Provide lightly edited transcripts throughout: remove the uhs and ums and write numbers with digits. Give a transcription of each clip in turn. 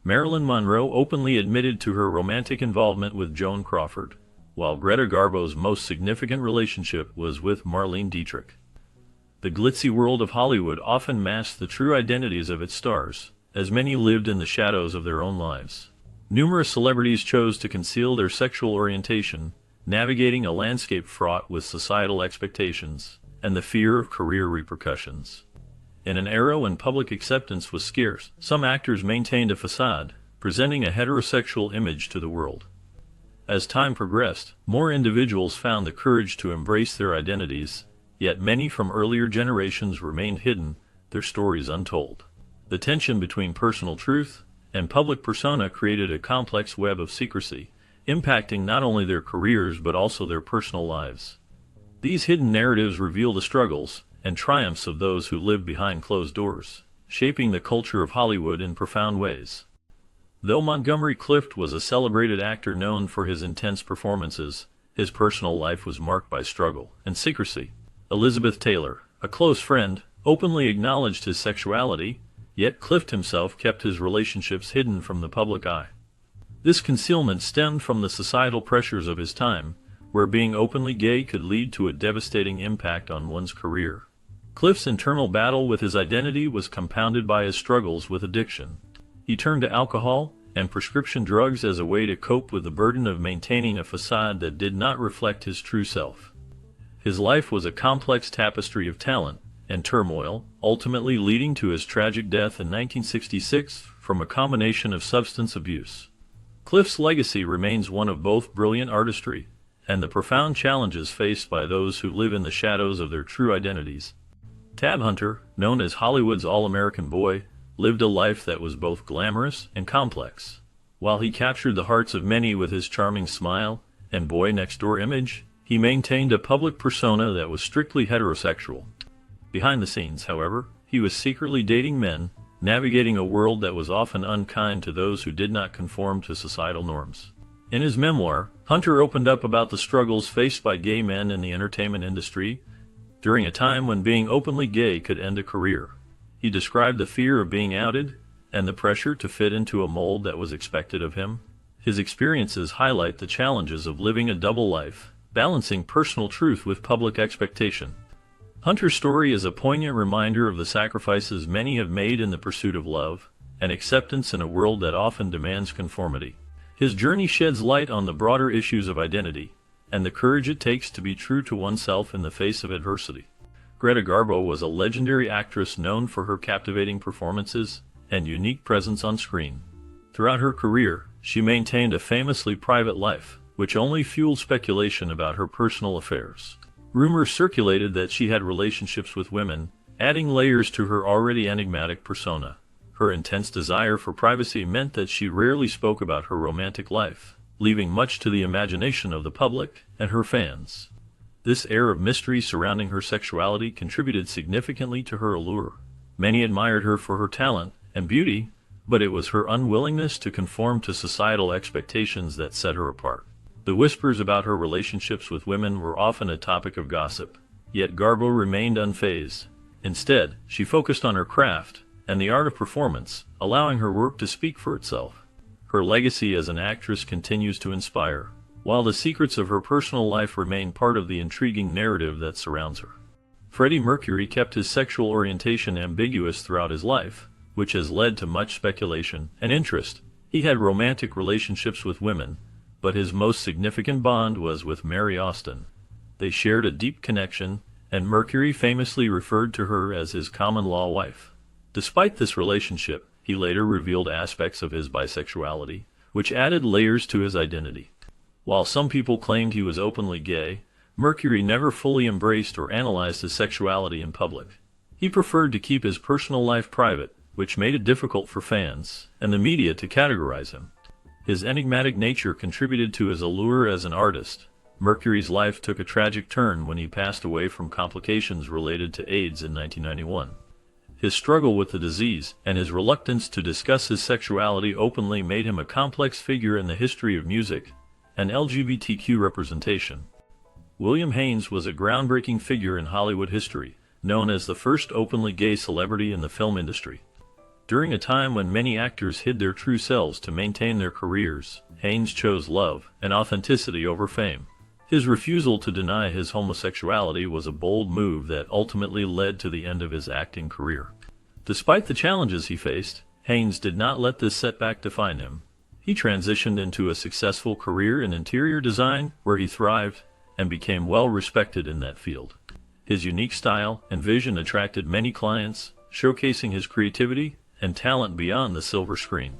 Marilyn Monroe openly admitted to her romantic involvement with Joan Crawford, while Greta Garbo's most significant relationship was with Marlene Dietrich. The glitzy world of Hollywood often masked the true identities of its stars, as many lived in the shadows of their own lives. Numerous celebrities chose to conceal their sexual orientation, navigating a landscape fraught with societal expectations and the fear of career repercussions. In an era when public acceptance was scarce, some actors maintained a facade, presenting a heterosexual image to the world. As time progressed, more individuals found the courage to embrace their identities, yet many from earlier generations remained hidden, their stories untold. The tension between personal truth and public persona created a complex web of secrecy, impacting not only their careers but also their personal lives. These hidden narratives reveal the struggles and triumphs of those who live behind closed doors, shaping the culture of Hollywood in profound ways. Though Montgomery Clift was a celebrated actor known for his intense performances, his personal life was marked by struggle and secrecy. Elizabeth Taylor, a close friend, openly acknowledged his sexuality, yet Clift himself kept his relationships hidden from the public eye. This concealment stemmed from the societal pressures of his time, where being openly gay could lead to a devastating impact on one's career. Clift's internal battle with his identity was compounded by his struggles with addiction. He turned to alcohol and prescription drugs as a way to cope with the burden of maintaining a facade that did not reflect his true self. His life was a complex tapestry of talent and turmoil, ultimately leading to his tragic death in 1966 from a combination of substance abuse. Clift's legacy remains one of both brilliant artistry and the profound challenges faced by those who live in the shadows of their true identities. Tab Hunter, known as Hollywood's All-American Boy, lived a life that was both glamorous and complex. While he captured the hearts of many with his charming smile and boy-next-door image, he maintained a public persona that was strictly heterosexual. Behind the scenes, however, he was secretly dating men, navigating a world that was often unkind to those who did not conform to societal norms. In his memoir, Hunter opened up about the struggles faced by gay men in the entertainment industry during a time when being openly gay could end a career. He described the fear of being outed and the pressure to fit into a mold that was expected of him. His experiences highlight the challenges of living a double life, balancing personal truth with public expectation. Hunter's story is a poignant reminder of the sacrifices many have made in the pursuit of love and acceptance in a world that often demands conformity. His journey sheds light on the broader issues of identity and the courage it takes to be true to oneself in the face of adversity. Greta Garbo was a legendary actress known for her captivating performances and unique presence on screen. Throughout her career, she maintained a famously private life, which only fueled speculation about her personal affairs. Rumors circulated that she had relationships with women, adding layers to her already enigmatic persona. Her intense desire for privacy meant that she rarely spoke about her romantic life, leaving much to the imagination of the public and her fans. This air of mystery surrounding her sexuality contributed significantly to her allure. Many admired her for her talent and beauty, but it was her unwillingness to conform to societal expectations that set her apart. The whispers about her relationships with women were often a topic of gossip, yet Garbo remained unfazed. Instead, she focused on her craft and the art of performance, allowing her work to speak for itself. Her legacy as an actress continues to inspire, while the secrets of her personal life remain part of the intriguing narrative that surrounds her. Freddie Mercury kept his sexual orientation ambiguous throughout his life, which has led to much speculation and interest. He had romantic relationships with women, but his most significant bond was with Mary Austin. They shared a deep connection, and Mercury famously referred to her as his common-law wife. Despite this relationship, he later revealed aspects of his bisexuality, which added layers to his identity. While some people claimed he was openly gay, Mercury never fully embraced or analyzed his sexuality in public. He preferred to keep his personal life private, which made it difficult for fans and the media to categorize him. His enigmatic nature contributed to his allure as an artist. Mercury's life took a tragic turn when he passed away from complications related to AIDS in 1991. His struggle with the disease and his reluctance to discuss his sexuality openly made him a complex figure in the history of music and LGBTQ representation. William Haynes was a groundbreaking figure in Hollywood history, known as the first openly gay celebrity in the film industry. During a time when many actors hid their true selves to maintain their careers, Haynes chose love and authenticity over fame. His refusal to deny his homosexuality was a bold move that ultimately led to the end of his acting career. Despite the challenges he faced, Haynes did not let this setback define him. He transitioned into a successful career in interior design, where he thrived and became well respected in that field. His unique style and vision attracted many clients, showcasing his creativity and talent beyond the silver screen.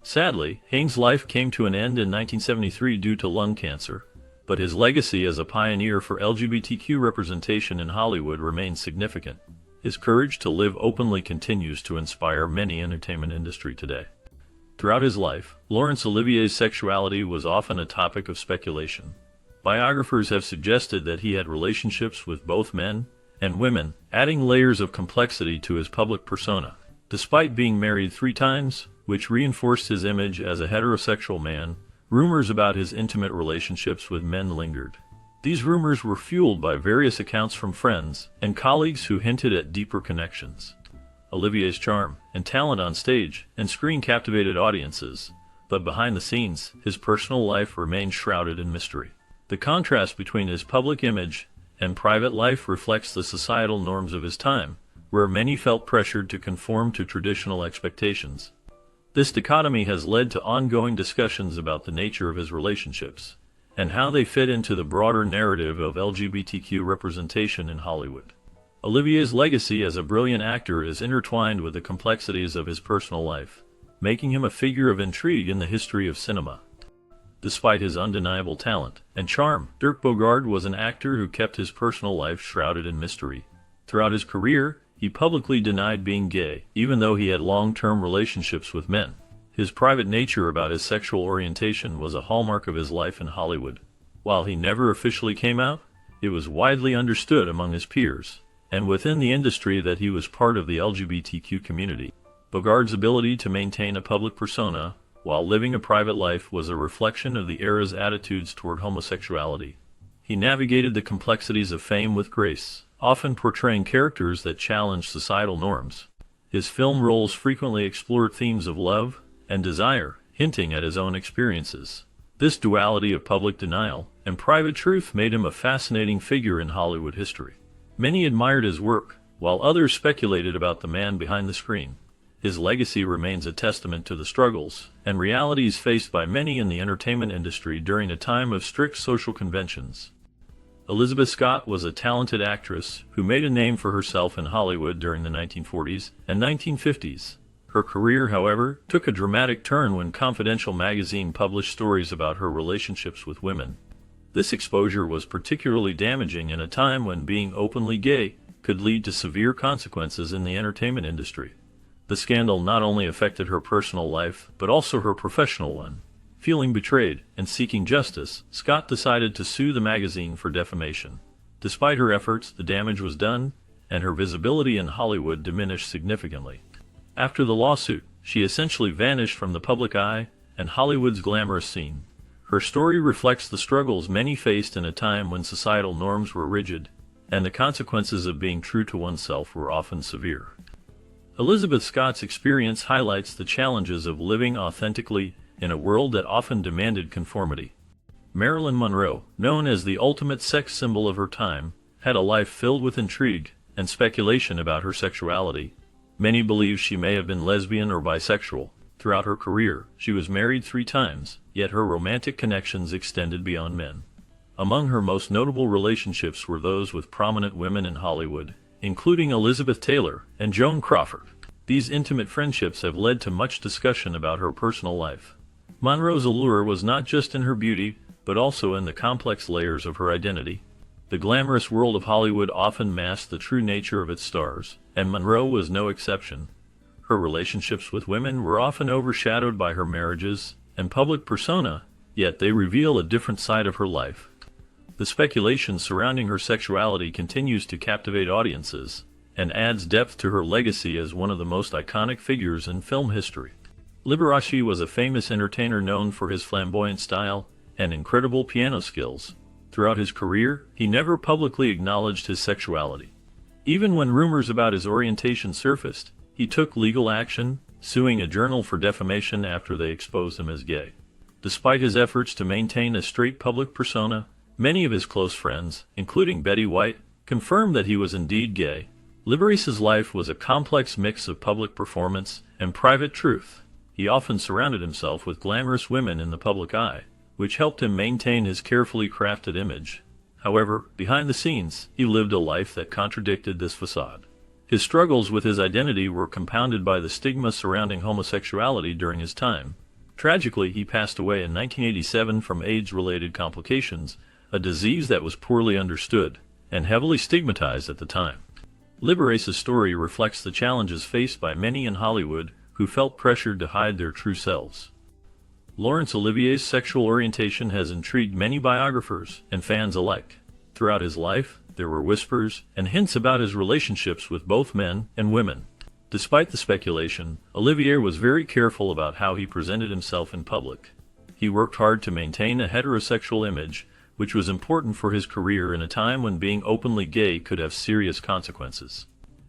Sadly, Haynes' life came to an end in 1973 due to lung cancer, but his legacy as a pioneer for LGBTQ representation in Hollywood remains significant. His courage to live openly continues to inspire many in the entertainment industry today. Throughout his life, Laurence Olivier's sexuality was often a topic of speculation. Biographers have suggested that he had relationships with both men and women, adding layers of complexity to his public persona. Despite being married 3 times, which reinforced his image as a heterosexual man, rumors about his intimate relationships with men lingered. These rumors were fueled by various accounts from friends and colleagues who hinted at deeper connections. Olivier's charm and talent on stage and screen captivated audiences, but behind the scenes, his personal life remained shrouded in mystery. The contrast between his public image and private life reflects the societal norms of his time, where many felt pressured to conform to traditional expectations. This dichotomy has led to ongoing discussions about the nature of his relationships and how they fit into the broader narrative of LGBTQ representation in Hollywood. Olivier's legacy as a brilliant actor is intertwined with the complexities of his personal life, making him a figure of intrigue in the history of cinema. Despite his undeniable talent and charm, Dirk Bogarde was an actor who kept his personal life shrouded in mystery. Throughout his career, he publicly denied being gay, even though he had long-term relationships with men. His private nature about his sexual orientation was a hallmark of his life in Hollywood. While he never officially came out, it was widely understood among his peers and within the industry that he was part of the LGBTQ community. Bogarde's ability to maintain a public persona while living a private life was a reflection of the era's attitudes toward homosexuality. He navigated the complexities of fame with grace, often portraying characters that challenged societal norms. His film roles frequently explored themes of love and desire, hinting at his own experiences. This duality of public denial and private truth made him a fascinating figure in Hollywood history. Many admired his work, while others speculated about the man behind the screen. His legacy remains a testament to the struggles and realities faced by many in the entertainment industry during a time of strict social conventions. Elizabeth Scott was a talented actress who made a name for herself in Hollywood during the 1940s and 1950s. Her career, however, took a dramatic turn when Confidential magazine published stories about her relationships with women. This exposure was particularly damaging in a time when being openly gay could lead to severe consequences in the entertainment industry. The scandal not only affected her personal life, but also her professional one. Feeling betrayed and seeking justice, Scott decided to sue the magazine for defamation. Despite her efforts, the damage was done, and her visibility in Hollywood diminished significantly. After the lawsuit, she essentially vanished from the public eye and Hollywood's glamorous scene. Her story reflects the struggles many faced in a time when societal norms were rigid, and the consequences of being true to oneself were often severe. Elizabeth Scott's experience highlights the challenges of living authentically in a world that often demanded conformity. Marilyn Monroe, known as the ultimate sex symbol of her time, had a life filled with intrigue and speculation about her sexuality. Many believe she may have been lesbian or bisexual. Throughout her career, she was married 3 times, yet her romantic connections extended beyond men. Among her most notable relationships were those with prominent women in Hollywood, including Elizabeth Taylor and Joan Crawford. These intimate friendships have led to much discussion about her personal life. Monroe's allure was not just in her beauty, but also in the complex layers of her identity. The glamorous world of Hollywood often masked the true nature of its stars, and Monroe was no exception. Her relationships with women were often overshadowed by her marriages and public persona, yet they reveal a different side of her life. The speculation surrounding her sexuality continues to captivate audiences and adds depth to her legacy as one of the most iconic figures in film history. Liberace was a famous entertainer known for his flamboyant style and incredible piano skills. Throughout his career, he never publicly acknowledged his sexuality. Even when rumors about his orientation surfaced, he took legal action, suing a journal for defamation after they exposed him as gay. Despite his efforts to maintain a straight public persona, many of his close friends, including Betty White, confirmed that he was indeed gay. Liberace's life was a complex mix of public performance and private truth. He often surrounded himself with glamorous women in the public eye, which helped him maintain his carefully crafted image. However, behind the scenes, he lived a life that contradicted this facade. His struggles with his identity were compounded by the stigma surrounding homosexuality during his time. Tragically, he passed away in 1987 from AIDS-related complications, a disease that was poorly understood and heavily stigmatized at the time. Liberace's story reflects the challenges faced by many in Hollywood who felt pressured to hide their true selves. Laurence Olivier's sexual orientation has intrigued many biographers and fans alike. Throughout his life, there were whispers and hints about his relationships with both men and women. Despite the speculation, Olivier was very careful about how he presented himself in public. He worked hard to maintain a heterosexual image, which was important for his career in a time when being openly gay could have serious consequences.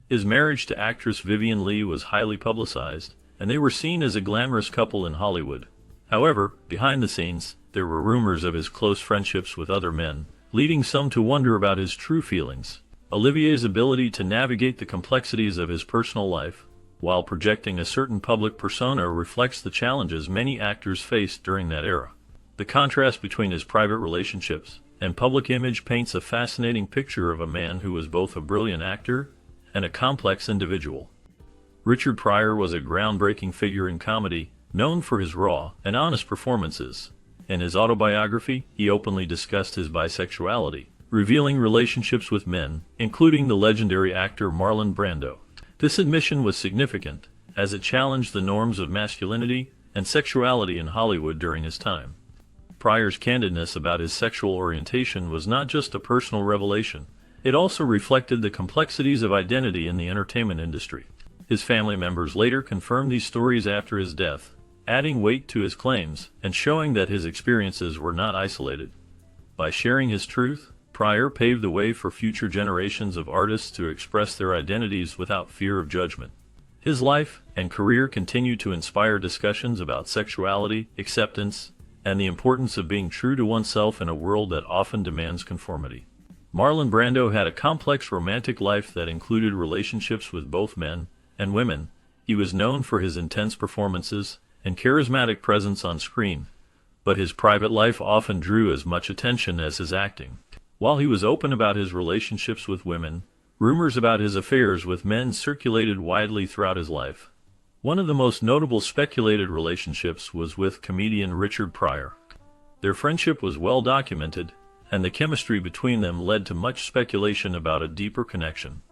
His marriage to actress Vivien Leigh was highly publicized, and they were seen as a glamorous couple in Hollywood. However, behind the scenes, there were rumors of his close friendships with other men, leading some to wonder about his true feelings. Olivier's ability to navigate the complexities of his personal life, while projecting a certain public persona, reflects the challenges many actors faced during that era. The contrast between his private relationships and public image paints a fascinating picture of a man who was both a brilliant actor and a complex individual. Richard Pryor was a groundbreaking figure in comedy, known for his raw and honest performances. In his autobiography, he openly discussed his bisexuality, revealing relationships with men, including the legendary actor Marlon Brando. This admission was significant, as it challenged the norms of masculinity and sexuality in Hollywood during his time. Pryor's candidness about his sexual orientation was not just a personal revelation, it also reflected the complexities of identity in the entertainment industry. His family members later confirmed these stories after his death, adding weight to his claims and showing that his experiences were not isolated. By sharing his truth, Pryor paved the way for future generations of artists to express their identities without fear of judgment. His life and career continue to inspire discussions about sexuality, acceptance, and the importance of being true to oneself in a world that often demands conformity. Marlon Brando had a complex romantic life that included relationships with both men and women. He was known for his intense performances and charismatic presence on screen, but his private life often drew as much attention as his acting. While he was open about his relationships with women, rumors about his affairs with men circulated widely throughout his life. One of the most notable speculated relationships was with comedian Richard Pryor. Their friendship was well documented, and the chemistry between them led to much speculation about a deeper connection.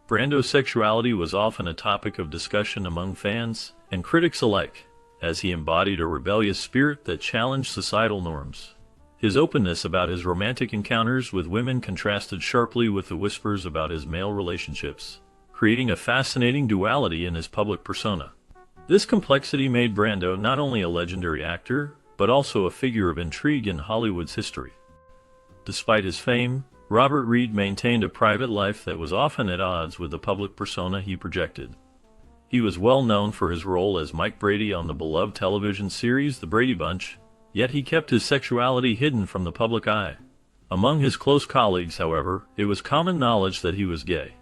Brando's sexuality was often a topic of discussion among fans and critics alike, as he embodied a rebellious spirit that challenged societal norms. His openness about his romantic encounters with women contrasted sharply with the whispers about his male relationships, creating a fascinating duality in his public persona. This complexity made Brando not only a legendary actor, but also a figure of intrigue in Hollywood's history. Despite his fame, Robert Reed maintained a private life that was often at odds with the public persona he projected. He was well known for his role as Mike Brady on the beloved television series The Brady Bunch, yet he kept his sexuality hidden from the public eye. Among his close colleagues, however, it was common knowledge that he was gay.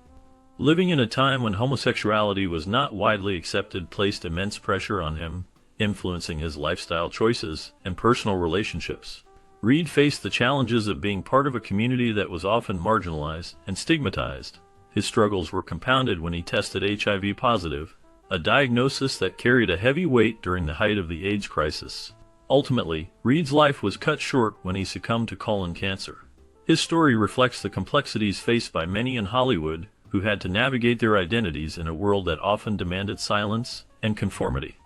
Living in a time when homosexuality was not widely accepted placed immense pressure on him, influencing his lifestyle choices and personal relationships. Reed faced the challenges of being part of a community that was often marginalized and stigmatized. His struggles were compounded when he tested HIV positive, a diagnosis that carried a heavy weight during the height of the AIDS crisis. Ultimately, Reed's life was cut short when he succumbed to colon cancer. His story reflects the complexities faced by many in Hollywood who had to navigate their identities in a world that often demanded silence and conformity.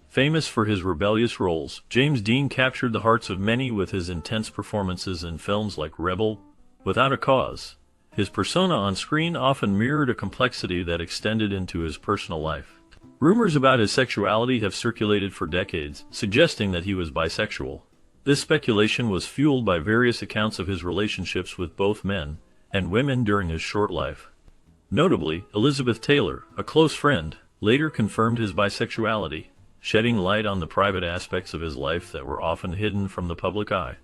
Famous for his rebellious roles, James Dean captured the hearts of many with his intense performances in films like Rebel, Without a Cause. His persona on screen often mirrored a complexity that extended into his personal life. Rumors about his sexuality have circulated for decades, suggesting that he was bisexual. This speculation was fueled by various accounts of his relationships with both men and women during his short life. Notably, Elizabeth Taylor, a close friend, later confirmed his bisexuality, shedding light on the private aspects of his life that were often hidden from the public eye.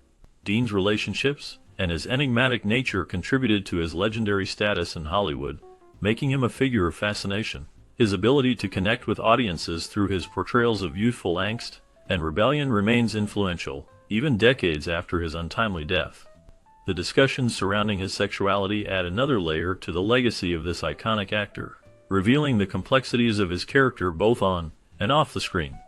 Dean's relationships and his enigmatic nature contributed to his legendary status in Hollywood, making him a figure of fascination. His ability to connect with audiences through his portrayals of youthful angst and rebellion remains influential, even decades after his untimely death. The discussions surrounding his sexuality add another layer to the legacy of this iconic actor, revealing the complexities of his character both on and off the screen.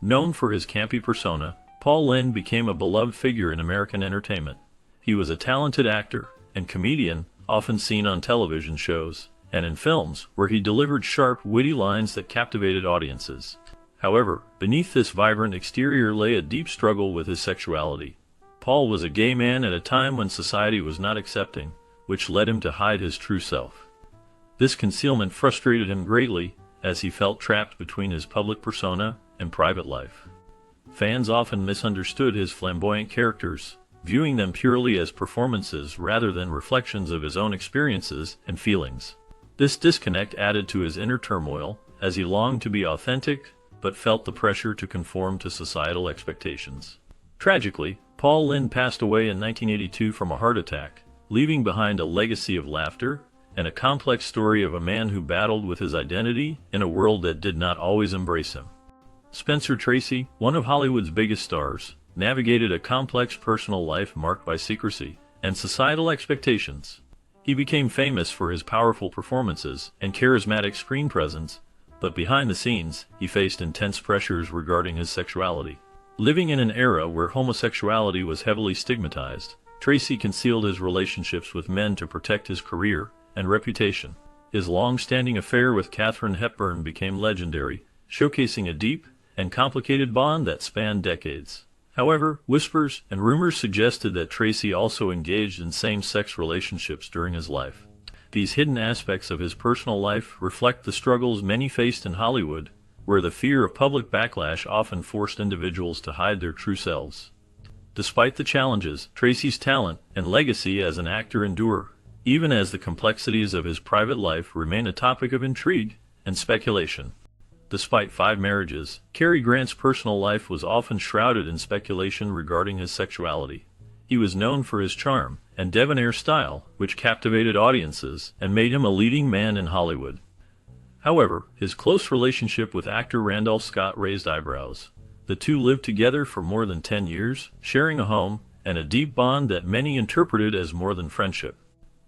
Known for his campy persona, Paul Lynde became a beloved figure in American entertainment. He was a talented actor and comedian, often seen on television shows and in films where he delivered sharp, witty lines that captivated audiences. However, beneath this vibrant exterior lay a deep struggle with his sexuality. Paul was a gay man at a time when society was not accepting, which led him to hide his true self. This concealment frustrated him greatly, as he felt trapped between his public persona and private life. Fans often misunderstood his flamboyant characters, viewing them purely as performances rather than reflections of his own experiences and feelings. This disconnect added to his inner turmoil, as he longed to be authentic, but felt the pressure to conform to societal expectations. Tragically, Paul Lynde passed away in 1982 from a heart attack, leaving behind a legacy of laughter and a complex story of a man who battled with his identity in a world that did not always embrace him. Spencer Tracy, one of Hollywood's biggest stars, navigated a complex personal life marked by secrecy and societal expectations. He became famous for his powerful performances and charismatic screen presence, but behind the scenes, he faced intense pressures regarding his sexuality. Living in an era where homosexuality was heavily stigmatized, Tracy concealed his relationships with men to protect his career and reputation. His long-standing affair with Katharine Hepburn became legendary, showcasing a deep and complicated bond that spanned decades. However, whispers and rumors suggested that Tracy also engaged in same-sex relationships during his life. These hidden aspects of his personal life reflect the struggles many faced in Hollywood, where the fear of public backlash often forced individuals to hide their true selves. Despite the challenges, Tracy's talent and legacy as an actor endure, even as the complexities of his private life remain a topic of intrigue and speculation. Despite 5 marriages, Cary Grant's personal life was often shrouded in speculation regarding his sexuality. He was known for his charm and debonair style, which captivated audiences and made him a leading man in Hollywood. However, his close relationship with actor Randolph Scott raised eyebrows. The two lived together for more than 10 years, sharing a home and a deep bond that many interpreted as more than friendship.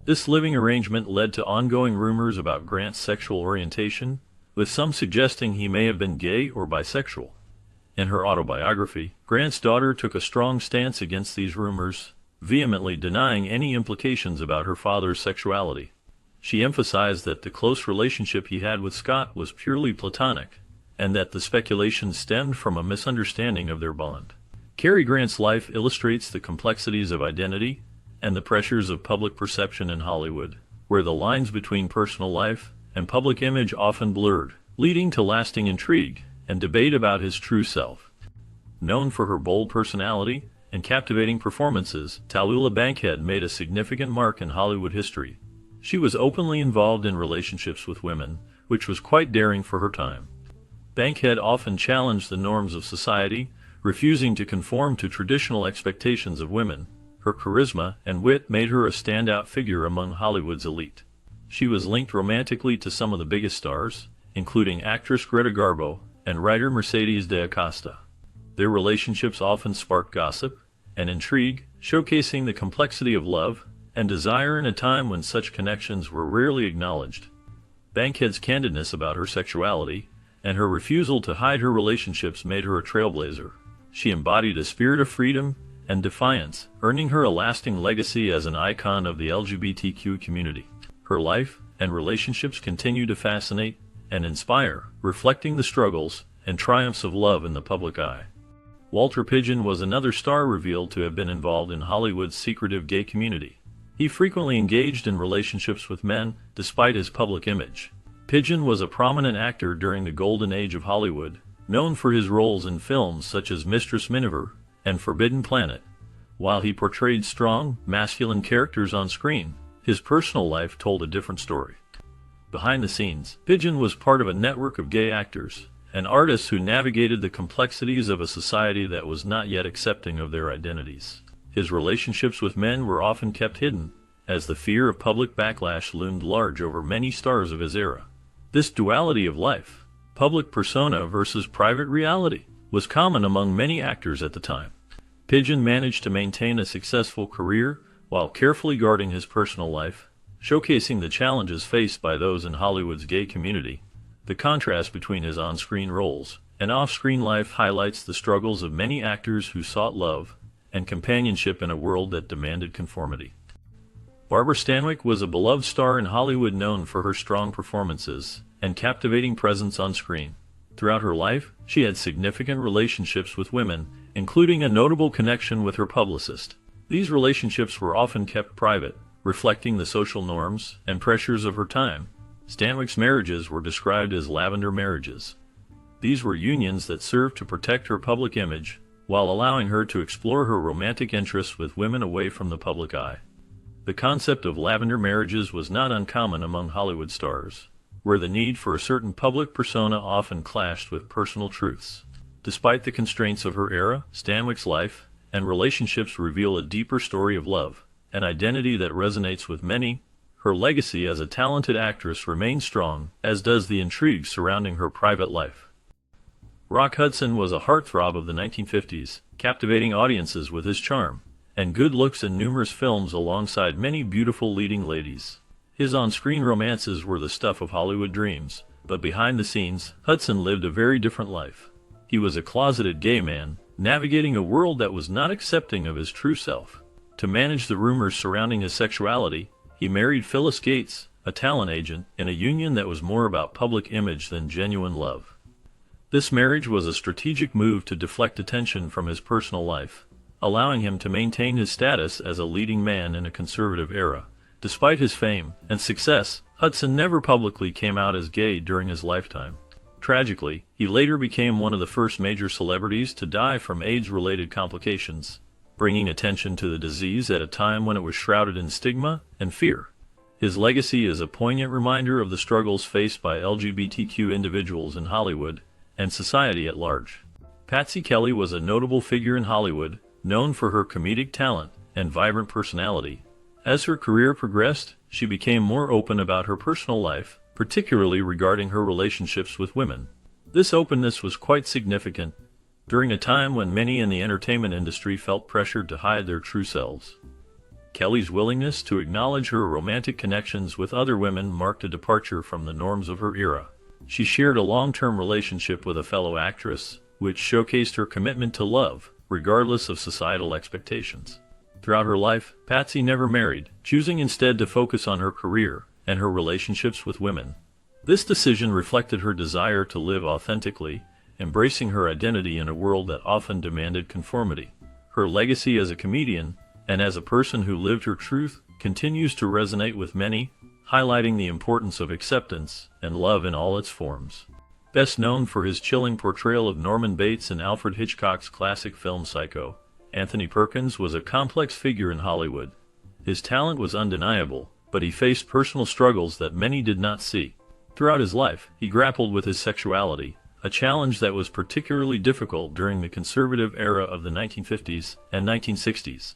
This living arrangement led to ongoing rumors about Grant's sexual orientation, with some suggesting he may have been gay or bisexual. In her autobiography, Grant's daughter took a strong stance against these rumors, vehemently denying any implications about her father's sexuality. She emphasized that the close relationship he had with Scott was purely platonic, and that the speculation stemmed from a misunderstanding of their bond. Cary Grant's life illustrates the complexities of identity and the pressures of public perception in Hollywood, where the lines between personal life and public image often blurred, leading to lasting intrigue and debate about his true self. Known for her bold personality and captivating performances, Tallulah Bankhead made a significant mark in Hollywood history. She was openly involved in relationships with women, which was quite daring for her time. Bankhead often challenged the norms of society, refusing to conform to traditional expectations of women. Her charisma and wit made her a standout figure among Hollywood's elite. She was linked romantically to some of the biggest stars, including actress Greta Garbo and writer Mercedes de Acosta. Their relationships often sparked gossip and intrigue, showcasing the complexity of love and desire in a time when such connections were rarely acknowledged. Bankhead's candidness about her sexuality and her refusal to hide her relationships made her a trailblazer. She embodied a spirit of freedom and defiance, earning her a lasting legacy as an icon of the LGBTQ community. Her life and relationships continue to fascinate and inspire, reflecting the struggles and triumphs of love in the public eye. Walter Pidgeon was another star revealed to have been involved in Hollywood's secretive gay community. He frequently engaged in relationships with men, despite his public image. Pidgeon was a prominent actor during the golden age of Hollywood, known for his roles in films such as Mistress Miniver and Forbidden Planet. While he portrayed strong, masculine characters on screen, his personal life told a different story. Behind the scenes, Pigeon was part of a network of gay actors and artists who navigated the complexities of a society that was not yet accepting of their identities. His relationships with men were often kept hidden, as the fear of public backlash loomed large over many stars of his era. This duality of life, public persona versus private reality, was common among many actors at the time. Pigeon managed to maintain a successful career while carefully guarding his personal life, showcasing the challenges faced by those in Hollywood's gay community. The contrast between his on-screen roles and off-screen life highlights the struggles of many actors who sought love and companionship in a world that demanded conformity. Barbara Stanwyck was a beloved star in Hollywood, known for her strong performances and captivating presence on screen. Throughout her life, she had significant relationships with women, including a notable connection with her publicist. These relationships were often kept private, reflecting the social norms and pressures of her time. Stanwyck's marriages were described as lavender marriages. These were unions that served to protect her public image, while allowing her to explore her romantic interests with women away from the public eye. The concept of lavender marriages was not uncommon among Hollywood stars, where the need for a certain public persona often clashed with personal truths. Despite the constraints of her era, Stanwyck's life and relationships reveal a deeper story of love, an identity that resonates with many. Her legacy as a talented actress remains strong, as does the intrigue surrounding her private life. Rock Hudson was a heartthrob of the 1950s, captivating audiences with his charm and good looks in numerous films alongside many beautiful leading ladies. His on-screen romances were the stuff of Hollywood dreams, but behind the scenes, Hudson lived a very different life. He was a closeted gay man, navigating a world that was not accepting of his true self. To manage the rumors surrounding his sexuality, he married Phyllis Gates, a talent agent, in a union that was more about public image than genuine love. This marriage was a strategic move to deflect attention from his personal life, allowing him to maintain his status as a leading man in a conservative era. Despite his fame and success, Hudson never publicly came out as gay during his lifetime. Tragically, he later became one of the first major celebrities to die from AIDS-related complications, bringing attention to the disease at a time when it was shrouded in stigma and fear. His legacy is a poignant reminder of the struggles faced by LGBTQ individuals in Hollywood and society at large. Patsy Kelly was a notable figure in Hollywood, known for her comedic talent and vibrant personality. As her career progressed, she became more open about her personal life, particularly regarding her relationships with women. This openness was quite significant during a time when many in the entertainment industry felt pressured to hide their true selves. Kelly's willingness to acknowledge her romantic connections with other women marked a departure from the norms of her era. She shared a long-term relationship with a fellow actress, which showcased her commitment to love, regardless of societal expectations. Throughout her life, Patsy never married, choosing instead to focus on her career and her relationships with women. This decision reflected her desire to live authentically, embracing her identity in a world that often demanded conformity. Her legacy as a comedian and as a person who lived her truth continues to resonate with many, highlighting the importance of acceptance and love in all its forms. Best known for his chilling portrayal of Norman Bates in Alfred Hitchcock's classic film Psycho, Anthony Perkins was a complex figure in Hollywood. His talent was undeniable, but he faced personal struggles that many did not see. Throughout his life, he grappled with his sexuality, a challenge that was particularly difficult during the conservative era of the 1950s and 1960s.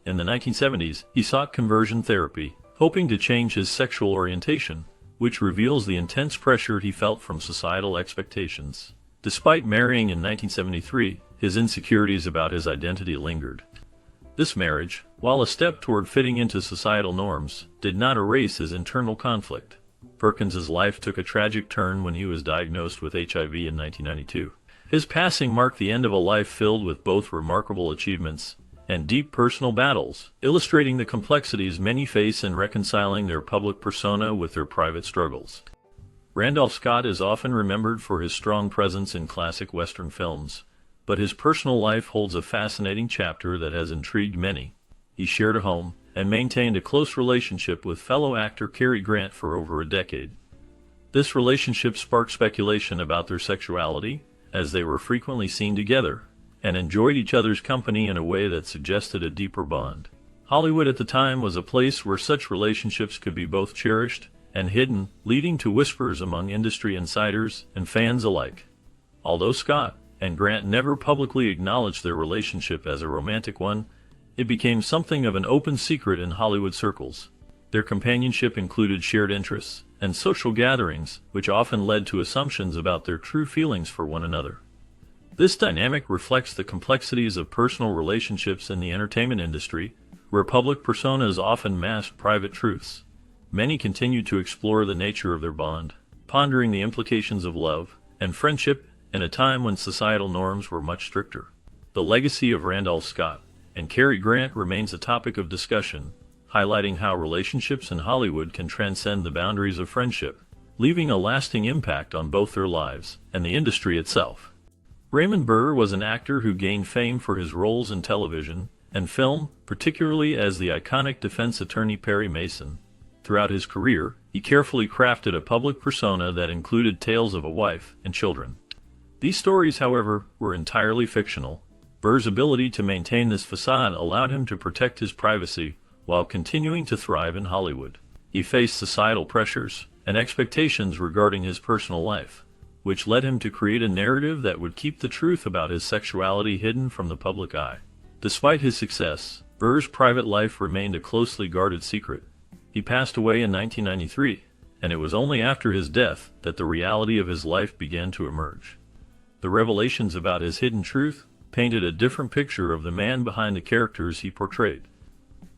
In the 1970s, he sought conversion therapy, hoping to change his sexual orientation, which reveals the intense pressure he felt from societal expectations. Despite marrying in 1973, his insecurities about his identity lingered. This marriage, while a step toward fitting into societal norms, did not erase his internal conflict. Perkins's life took a tragic turn when he was diagnosed with HIV in 1992. His passing marked the end of a life filled with both remarkable achievements and deep personal battles, illustrating the complexities many face in reconciling their public persona with their private struggles. Randolph Scott is often remembered for his strong presence in classic Western films, but his personal life holds a fascinating chapter that has intrigued many. He shared a home and maintained a close relationship with fellow actor Cary Grant for over a decade. This relationship sparked speculation about their sexuality, as they were frequently seen together, and enjoyed each other's company in a way that suggested a deeper bond. Hollywood at the time was a place where such relationships could be both cherished and hidden, leading to whispers among industry insiders and fans alike. Although Scott and Grant never publicly acknowledged their relationship as a romantic one, it became something of an open secret in Hollywood circles. Their companionship included shared interests and social gatherings, which often led to assumptions about their true feelings for one another. This dynamic reflects the complexities of personal relationships in the entertainment industry, where public personas often mask private truths. Many continue to explore the nature of their bond, pondering the implications of love and friendship in a time when societal norms were much stricter. The legacy of Randolph Scott and Cary Grant remains a topic of discussion, highlighting how relationships in Hollywood can transcend the boundaries of friendship, leaving a lasting impact on both their lives and the industry itself. Raymond Burr was an actor who gained fame for his roles in television and film, particularly as the iconic defense attorney Perry Mason. Throughout his career, he carefully crafted a public persona that included tales of a wife and children. These stories, however, were entirely fictional. Burr's ability to maintain this facade allowed him to protect his privacy while continuing to thrive in Hollywood. He faced societal pressures and expectations regarding his personal life, which led him to create a narrative that would keep the truth about his sexuality hidden from the public eye. Despite his success, Burr's private life remained a closely guarded secret. He passed away in 1993, and it was only after his death that the reality of his life began to emerge. The revelations about his hidden truth painted a different picture of the man behind the characters he portrayed.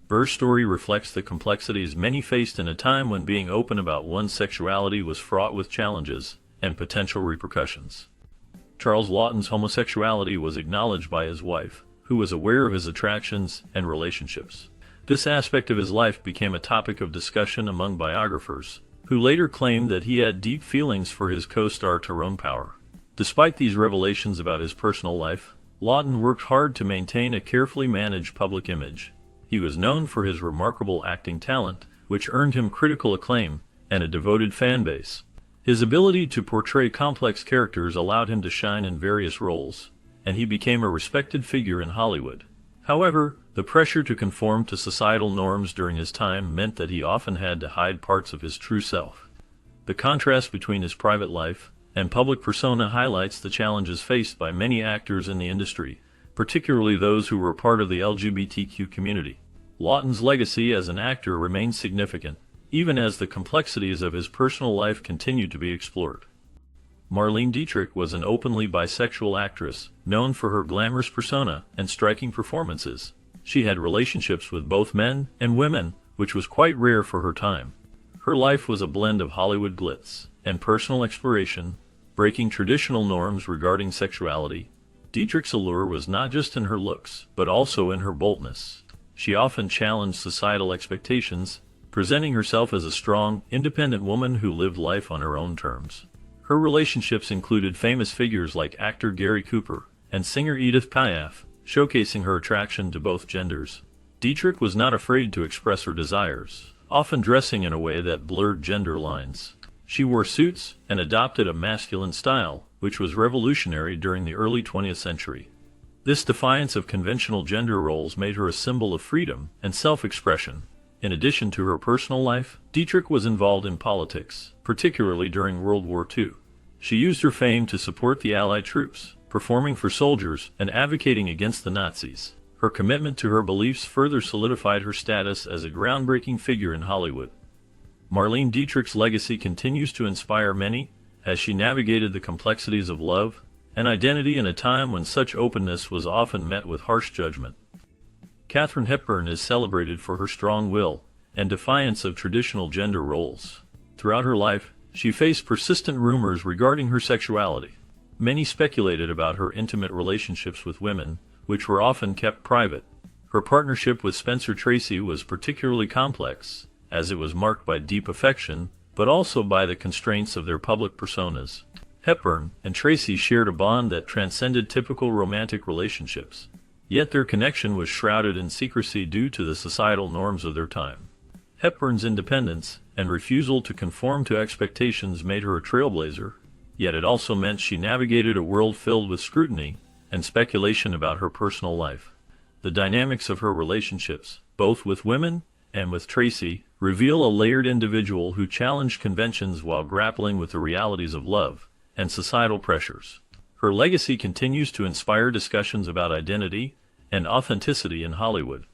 Burr's story reflects the complexities many faced in a time when being open about one's sexuality was fraught with challenges and potential repercussions. Charles Lawton's homosexuality was acknowledged by his wife, who was aware of his attractions and relationships. This aspect of his life became a topic of discussion among biographers, who later claimed that he had deep feelings for his co-star Tyrone Power. Despite these revelations about his personal life, Lawton worked hard to maintain a carefully managed public image. He was known for his remarkable acting talent, which earned him critical acclaim and a devoted fan base. His ability to portray complex characters allowed him to shine in various roles, and he became a respected figure in Hollywood. However, the pressure to conform to societal norms during his time meant that he often had to hide parts of his true self. The contrast between his private life and public persona highlights the challenges faced by many actors in the industry, particularly those who were part of the LGBTQ community. Lawton's legacy as an actor remains significant, even as the complexities of his personal life continued to be explored. Marlene Dietrich was an openly bisexual actress, known for her glamorous persona and striking performances. She had relationships with both men and women, which was quite rare for her time. Her life was a blend of Hollywood glitz and personal exploration, breaking traditional norms regarding sexuality. Dietrich's allure was not just in her looks, but also in her boldness. She often challenged societal expectations, presenting herself as a strong, independent woman who lived life on her own terms. Her relationships included famous figures like actor Gary Cooper and singer Edith Piaf, showcasing her attraction to both genders. Dietrich was not afraid to express her desires, often dressing in a way that blurred gender lines. She wore suits and adopted a masculine style, which was revolutionary during the early 20th century. This defiance of conventional gender roles made her a symbol of freedom and self-expression. In addition to her personal life, Dietrich was involved in politics, particularly during World War II. She used her fame to support the Allied troops, performing for soldiers and advocating against the Nazis. Her commitment to her beliefs further solidified her status as a groundbreaking figure in Hollywood. Marlene Dietrich's legacy continues to inspire many, as she navigated the complexities of love and identity in a time when such openness was often met with harsh judgment. Katharine Hepburn is celebrated for her strong will and defiance of traditional gender roles. Throughout her life, she faced persistent rumors regarding her sexuality. Many speculated about her intimate relationships with women, which were often kept private. Her partnership with Spencer Tracy was particularly complex, as it was marked by deep affection, but also by the constraints of their public personas. Hepburn and Tracy shared a bond that transcended typical romantic relationships, yet their connection was shrouded in secrecy due to the societal norms of their time. Hepburn's independence and refusal to conform to expectations made her a trailblazer, yet it also meant she navigated a world filled with scrutiny and speculation about her personal life. The dynamics of her relationships, both with women and with Tracy, reveal a layered individual who challenged conventions while grappling with the realities of love and societal pressures. Her legacy continues to inspire discussions about identity and authenticity in Hollywood.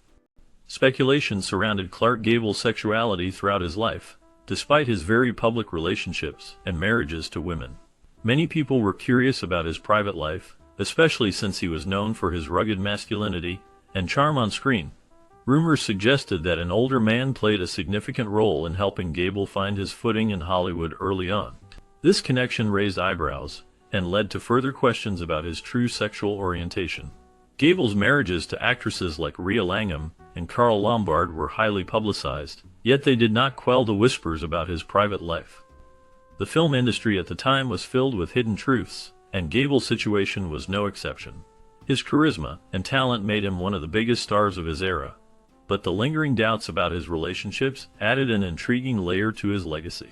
Speculation surrounded Clark Gable's sexuality throughout his life, despite his very public relationships and marriages to women. Many people were curious about his private life, especially since he was known for his rugged masculinity and charm on screen. Rumors suggested that an older man played a significant role in helping Gable find his footing in Hollywood early on. This connection raised eyebrows and led to further questions about his true sexual orientation. Gable's marriages to actresses like Rhea Langham and Carl Lombard were highly publicized, yet they did not quell the whispers about his private life. The film industry at the time was filled with hidden truths, and Gable's situation was no exception. His charisma and talent made him one of the biggest stars of his era, but the lingering doubts about his relationships added an intriguing layer to his legacy.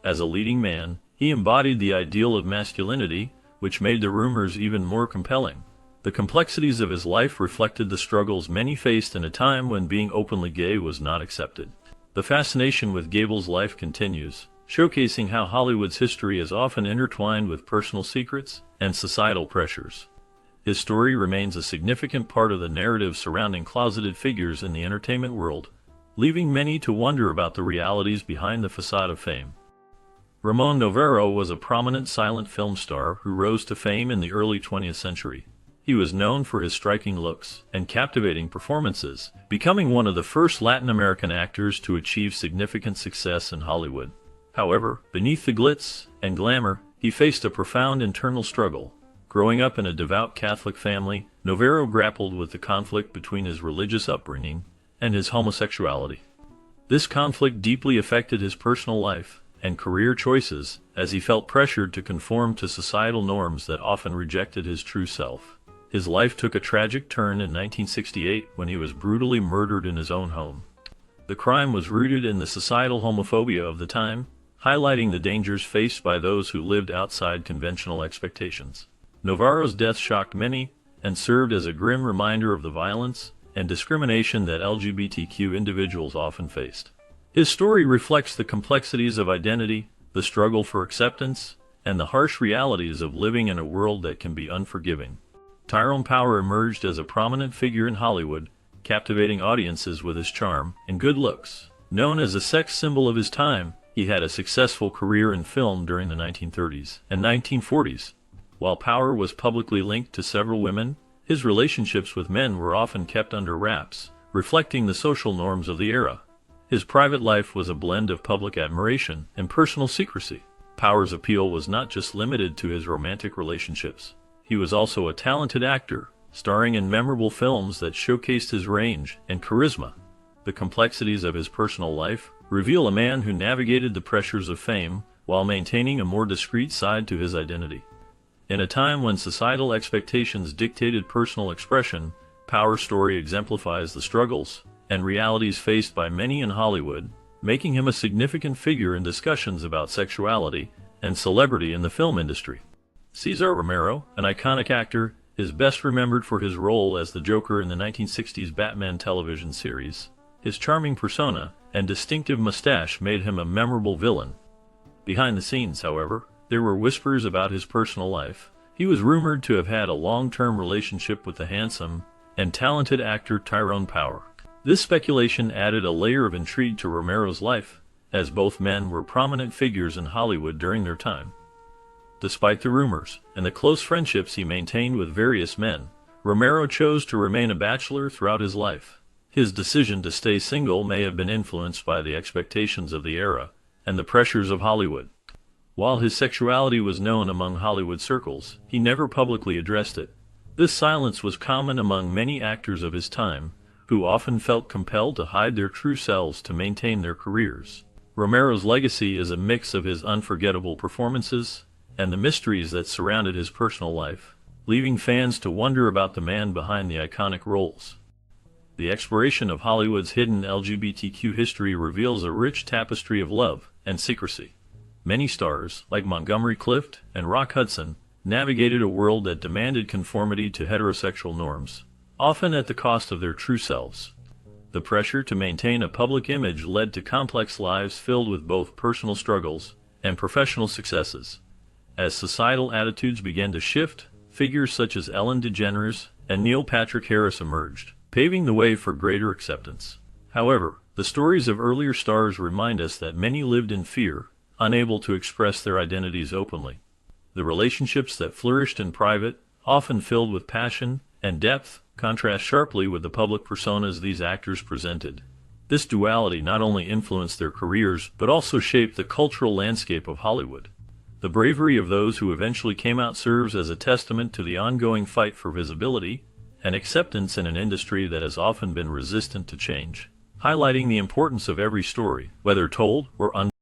As a leading man, he embodied the ideal of masculinity, which made the rumors even more compelling. The complexities of his life reflected the struggles many faced in a time when being openly gay was not accepted. The fascination with Gable's life continues, showcasing how Hollywood's history is often intertwined with personal secrets and societal pressures. His story remains a significant part of the narrative surrounding closeted figures in the entertainment world, leaving many to wonder about the realities behind the facade of fame. Ramon Novarro was a prominent silent film star who rose to fame in the early 20th century. He was known for his striking looks and captivating performances, becoming one of the first Latin American actors to achieve significant success in Hollywood. However, beneath the glitz and glamour, he faced a profound internal struggle. Growing up in a devout Catholic family, Novarro grappled with the conflict between his religious upbringing and his homosexuality. This conflict deeply affected his personal life and career choices, as he felt pressured to conform to societal norms that often rejected his true self. His life took a tragic turn in 1968 when he was brutally murdered in his own home. The crime was rooted in the societal homophobia of the time, highlighting the dangers faced by those who lived outside conventional expectations. Novarro's death shocked many and served as a grim reminder of the violence and discrimination that LGBTQ individuals often faced. His story reflects the complexities of identity, the struggle for acceptance, and the harsh realities of living in a world that can be unforgiving. Tyrone Power emerged as a prominent figure in Hollywood, captivating audiences with his charm and good looks. Known as a sex symbol of his time, he had a successful career in film during the 1930s and 1940s. While Power was publicly linked to several women, his relationships with men were often kept under wraps, reflecting the social norms of the era. His private life was a blend of public admiration and personal secrecy. Power's appeal was not just limited to his romantic relationships. He was also a talented actor, starring in memorable films that showcased his range and charisma. The complexities of his personal life reveal a man who navigated the pressures of fame while maintaining a more discreet side to his identity. In a time when societal expectations dictated personal expression, Power's story exemplifies the struggles and realities faced by many in Hollywood, making him a significant figure in discussions about sexuality and celebrity in the film industry. Cesar Romero, an iconic actor, is best remembered for his role as the Joker in the 1960s Batman television series. His charming persona and distinctive mustache made him a memorable villain. Behind the scenes, however, there were whispers about his personal life. He was rumored to have had a long-term relationship with the handsome and talented actor Tyrone Power. This speculation added a layer of intrigue to Romero's life, as both men were prominent figures in Hollywood during their time. Despite the rumors and the close friendships he maintained with various men, Romero chose to remain a bachelor throughout his life. His decision to stay single may have been influenced by the expectations of the era and the pressures of Hollywood. While his sexuality was known among Hollywood circles, he never publicly addressed it. This silence was common among many actors of his time, who often felt compelled to hide their true selves to maintain their careers. Romero's legacy is a mix of his unforgettable performances and the mysteries that surrounded his personal life, leaving fans to wonder about the man behind the iconic roles. The exploration of Hollywood's hidden LGBTQ history reveals a rich tapestry of love and secrecy. Many stars, like Montgomery Clift and Rock Hudson, navigated a world that demanded conformity to heterosexual norms, often at the cost of their true selves. The pressure to maintain a public image led to complex lives filled with both personal struggles and professional successes. As societal attitudes began to shift, figures such as Ellen DeGeneres and Neil Patrick Harris emerged, paving the way for greater acceptance. However, the stories of earlier stars remind us that many lived in fear, unable to express their identities openly. The relationships that flourished in private, often filled with passion and depth, contrast sharply with the public personas these actors presented. This duality not only influenced their careers but also shaped the cultural landscape of Hollywood. The bravery of those who eventually came out serves as a testament to the ongoing fight for visibility and acceptance in an industry that has often been resistant to change, highlighting the importance of every story, whether told or untold.